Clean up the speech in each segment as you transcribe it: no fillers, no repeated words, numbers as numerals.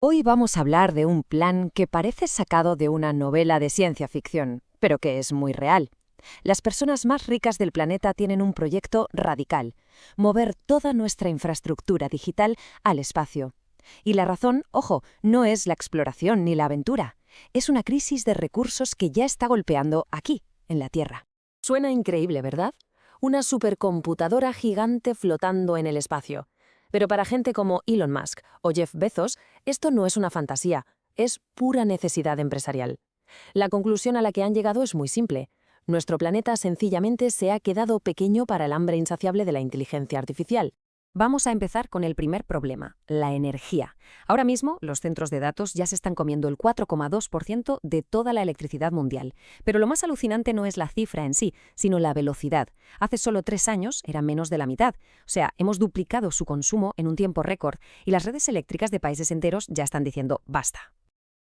Hoy vamos a hablar de un plan que parece sacado de una novela de ciencia ficción, pero que es muy real. Las personas más ricas del planeta tienen un proyecto radical: mover toda nuestra infraestructura digital al espacio. Y la razón, ojo, no es la exploración ni la aventura. Es una crisis de recursos que ya está golpeando aquí, en la Tierra. Suena increíble, ¿verdad? Una supercomputadora gigante flotando en el espacio. Pero para gente como Elon Musk o Jeff Bezos, esto no es una fantasía, es pura necesidad empresarial. La conclusión a la que han llegado es muy simple. Nuestro planeta sencillamente se ha quedado pequeño para el hambre insaciable de la inteligencia artificial. Vamos a empezar con el primer problema, la energía. Ahora mismo, los centros de datos ya se están comiendo el 4,2% de toda la electricidad mundial. Pero lo más alucinante no es la cifra en sí, sino la velocidad. Hace solo 3 años era menos de la mitad. O sea, hemos duplicado su consumo en un tiempo récord y las redes eléctricas de países enteros ya están diciendo basta.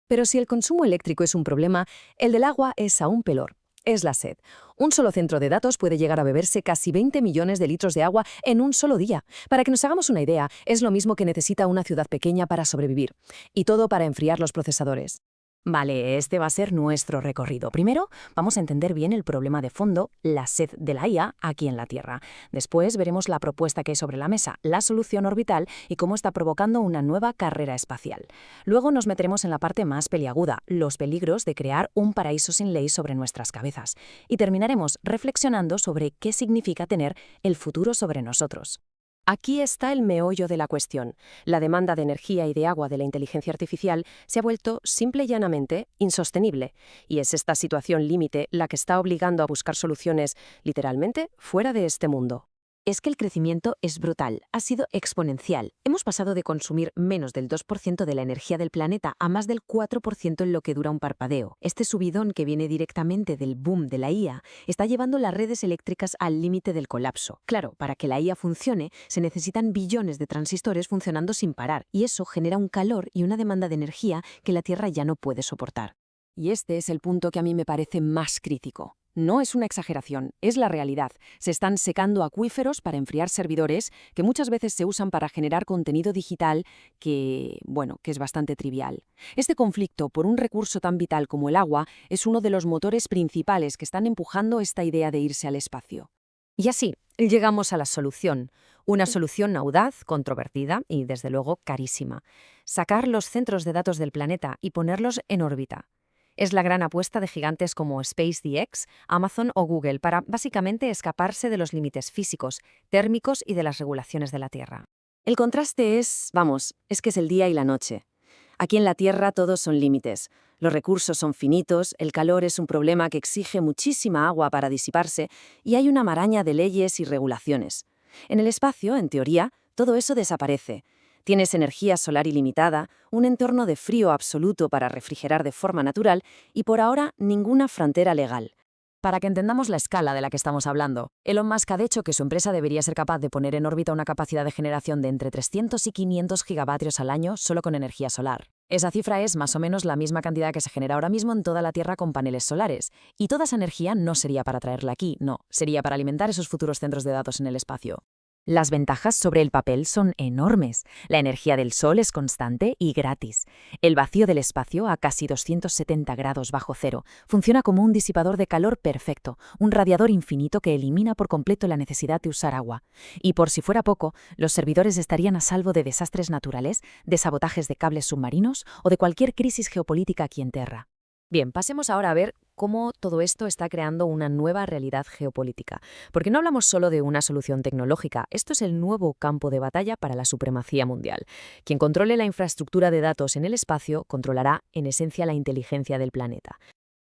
Pero si el consumo eléctrico es un problema, el del agua es aún peor. Es la sed. Un solo centro de datos puede llegar a beberse casi 20 millones de litros de agua en un solo día. Para que nos hagamos una idea, es lo mismo que necesita una ciudad pequeña para sobrevivir. Y todo para enfriar los procesadores. Vale, este va a ser nuestro recorrido. Primero, vamos a entender bien el problema de fondo, la sed de la IA aquí en la Tierra. Después veremos la propuesta que hay sobre la mesa, la solución orbital y cómo está provocando una nueva carrera espacial. Luego nos meteremos en la parte más peliaguda, los peligros de crear un paraíso sin ley sobre nuestras cabezas. Y terminaremos reflexionando sobre qué significa tener el futuro sobre nosotros. Aquí está el meollo de la cuestión. La demanda de energía y de agua de la inteligencia artificial se ha vuelto simple y llanamente insostenible. Y es esta situación límite la que está obligando a buscar soluciones, literalmente, fuera de este mundo. Es que el crecimiento es brutal, ha sido exponencial. Hemos pasado de consumir menos del 2% de la energía del planeta a más del 4% en lo que dura un parpadeo. Este subidón que viene directamente del boom de la IA está llevando las redes eléctricas al límite del colapso. Claro, para que la IA funcione, se necesitan billones de transistores funcionando sin parar, y eso genera un calor y una demanda de energía que la Tierra ya no puede soportar. Y este es el punto que a mí me parece más crítico. No es una exageración, es la realidad. Se están secando acuíferos para enfriar servidores que muchas veces se usan para generar contenido digital que es bastante trivial. Este conflicto por un recurso tan vital como el agua es uno de los motores principales que están empujando esta idea de irse al espacio. Y así, llegamos a la solución. Una solución audaz, controvertida y, desde luego, carísima. Sacar los centros de datos del planeta y ponerlos en órbita. Es la gran apuesta de gigantes como SpaceX, Amazon o Google para, básicamente, escaparse de los límites físicos, térmicos y de las regulaciones de la Tierra. El contraste es que es el día y la noche. Aquí en la Tierra todos son límites. Los recursos son finitos, el calor es un problema que exige muchísima agua para disiparse y hay una maraña de leyes y regulaciones. En el espacio, en teoría, todo eso desaparece. Tienes energía solar ilimitada, un entorno de frío absoluto para refrigerar de forma natural y por ahora ninguna frontera legal. Para que entendamos la escala de la que estamos hablando, Elon Musk ha dicho que su empresa debería ser capaz de poner en órbita una capacidad de generación de entre 300 y 500 gigavatios al año solo con energía solar. Esa cifra es más o menos la misma cantidad que se genera ahora mismo en toda la Tierra con paneles solares. Y toda esa energía no sería para traerla aquí, no, sería para alimentar esos futuros centros de datos en el espacio. Las ventajas sobre el papel son enormes. La energía del sol es constante y gratis. El vacío del espacio, a casi 270 grados bajo cero, funciona como un disipador de calor perfecto, un radiador infinito que elimina por completo la necesidad de usar agua. Y por si fuera poco, los servidores estarían a salvo de desastres naturales, de sabotajes de cables submarinos o de cualquier crisis geopolítica aquí en Tierra. Bien, pasemos ahora a ver cómo todo esto está creando una nueva realidad geopolítica. Porque no hablamos solo de una solución tecnológica, esto es el nuevo campo de batalla para la supremacía mundial. Quien controle la infraestructura de datos en el espacio controlará, en esencia, la inteligencia del planeta.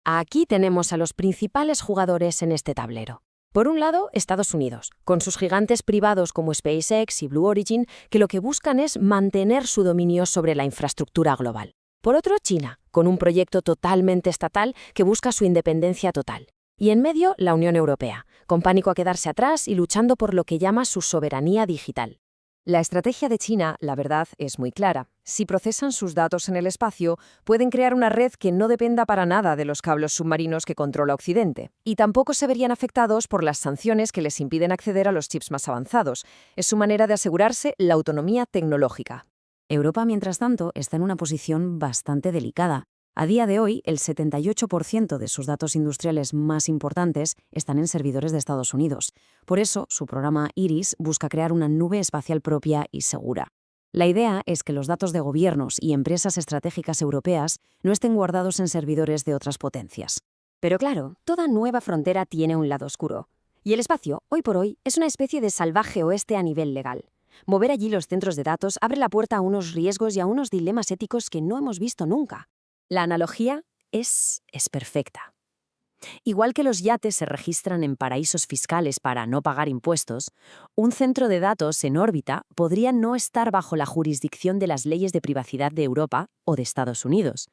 Aquí tenemos a los principales jugadores en este tablero. Por un lado, Estados Unidos, con sus gigantes privados como SpaceX y Blue Origin, que lo que buscan es mantener su dominio sobre la infraestructura global. Por otro, China, con un proyecto totalmente estatal que busca su independencia total. Y en medio, la Unión Europea, con pánico a quedarse atrás y luchando por lo que llama su soberanía digital. La estrategia de China, la verdad, es muy clara. Si procesan sus datos en el espacio, pueden crear una red que no dependa para nada de los cables submarinos que controla Occidente. Y tampoco se verían afectados por las sanciones que les impiden acceder a los chips más avanzados. Es su manera de asegurarse la autonomía tecnológica. Europa, mientras tanto, está en una posición bastante delicada. A día de hoy, el 78% de sus datos industriales más importantes están en servidores de Estados Unidos. Por eso, su programa IRIS busca crear una nube espacial propia y segura. La idea es que los datos de gobiernos y empresas estratégicas europeas no estén guardados en servidores de otras potencias. Pero claro, toda nueva frontera tiene un lado oscuro. Y el espacio, hoy por hoy, es una especie de salvaje oeste a nivel legal. Mover allí los centros de datos abre la puerta a unos riesgos y a unos dilemas éticos que no hemos visto nunca. La analogía es perfecta. Igual que los yates se registran en paraísos fiscales para no pagar impuestos, un centro de datos en órbita podría no estar bajo la jurisdicción de las leyes de privacidad de Europa o de Estados Unidos.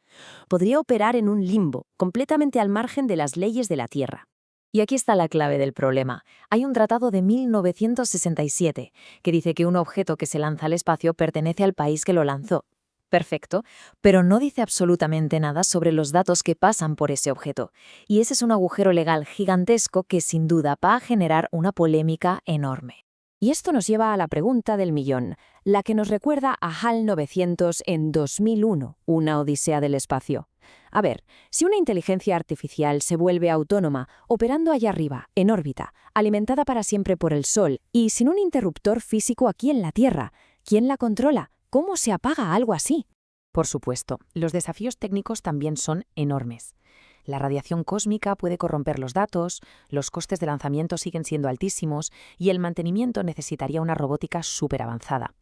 Podría operar en un limbo, completamente al margen de las leyes de la Tierra. Y aquí está la clave del problema. Hay un tratado de 1967 que dice que un objeto que se lanza al espacio pertenece al país que lo lanzó. Perfecto, pero no dice absolutamente nada sobre los datos que pasan por ese objeto. Y ese es un agujero legal gigantesco que sin duda va a generar una polémica enorme. Y esto nos lleva a la pregunta del millón, la que nos recuerda a HAL 900 en 2001, una odisea del espacio. A ver, si una inteligencia artificial se vuelve autónoma, operando allá arriba, en órbita, alimentada para siempre por el Sol y sin un interruptor físico aquí en la Tierra, ¿quién la controla? ¿Cómo se apaga algo así? Por supuesto, los desafíos técnicos también son enormes. La radiación cósmica puede corromper los datos, los costes de lanzamiento siguen siendo altísimos y el mantenimiento necesitaría una robótica súper avanzada.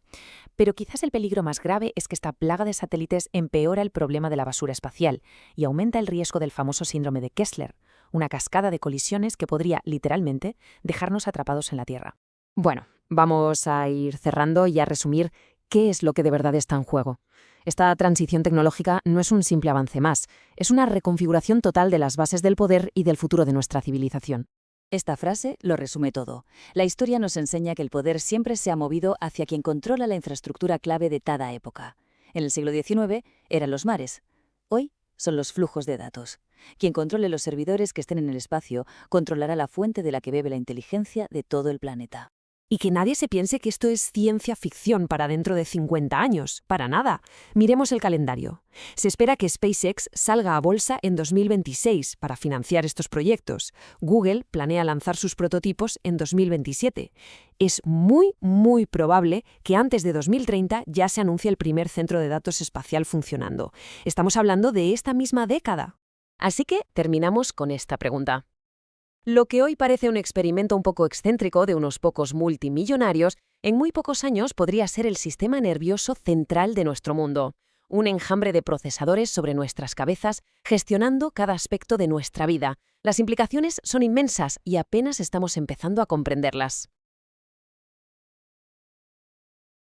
Pero quizás el peligro más grave es que esta plaga de satélites empeora el problema de la basura espacial y aumenta el riesgo del famoso síndrome de Kessler, una cascada de colisiones que podría, literalmente, dejarnos atrapados en la Tierra. Bueno, vamos a ir cerrando y a resumir qué es lo que de verdad está en juego. Esta transición tecnológica no es un simple avance más, es una reconfiguración total de las bases del poder y del futuro de nuestra civilización. Esta frase lo resume todo. La historia nos enseña que el poder siempre se ha movido hacia quien controla la infraestructura clave de cada época. En el siglo XIX eran los mares. Hoy son los flujos de datos. Quien controle los servidores que estén en el espacio controlará la fuente de la que bebe la inteligencia de todo el planeta. Y que nadie se piense que esto es ciencia ficción para dentro de 50 años. Para nada. Miremos el calendario. Se espera que SpaceX salga a bolsa en 2026 para financiar estos proyectos. Google planea lanzar sus prototipos en 2027. Es muy probable que antes de 2030 ya se anuncie el primer centro de datos espacial funcionando. Estamos hablando de esta misma década. Así que terminamos con esta pregunta. Lo que hoy parece un experimento un poco excéntrico de unos pocos multimillonarios, en muy pocos años podría ser el sistema nervioso central de nuestro mundo. Un enjambre de procesadores sobre nuestras cabezas, gestionando cada aspecto de nuestra vida. Las implicaciones son inmensas y apenas estamos empezando a comprenderlas.